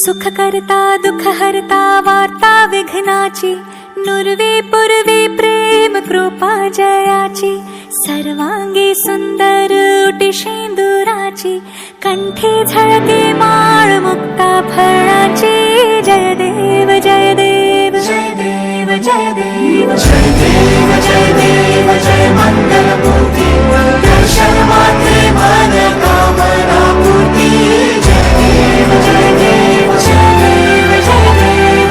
सुख करता दुःख हरता वार्ता विघ्नाची, नुरवी पूर्वी प्रेम कृपा जयाची, सर्वांगी सुंदर उटी शेंदुराची, कंठी झळके माळ मुक्ता फळाची. जय देव जय देव जय देव जय देव जय देव जय देव जय मंगलमूर्ती, दर्शन मात्रे मन कामना पूर्ती. जय देव जय देव जय देव जय देव.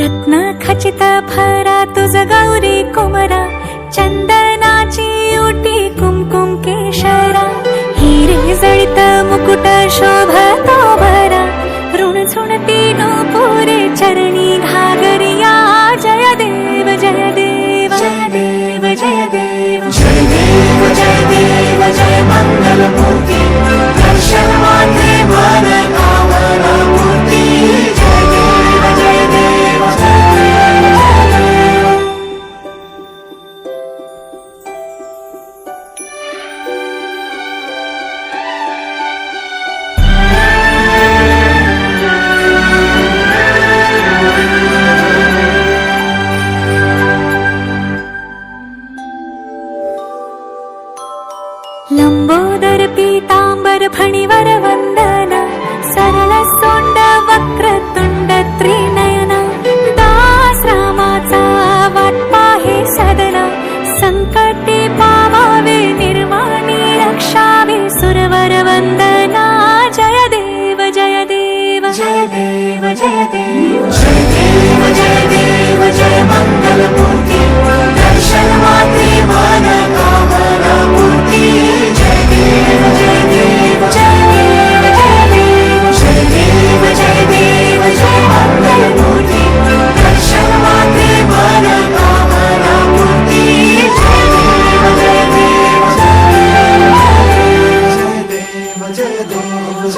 रत्न खचित भरा तुझ गौरी कुमरा, चंदनाची उटी कुमकुम केशरा, हिरे जळित मुकुट शोभतो भरा, ऋण झुणती नूपुरे चरणी घागरिया. जय देव जय देव जय देव जय देव जय देव जय देव जय मंगलमूर्ती, दर्शन मात्रे मन कामना पूर्ती. जय देव जय देव जय देव जय देव.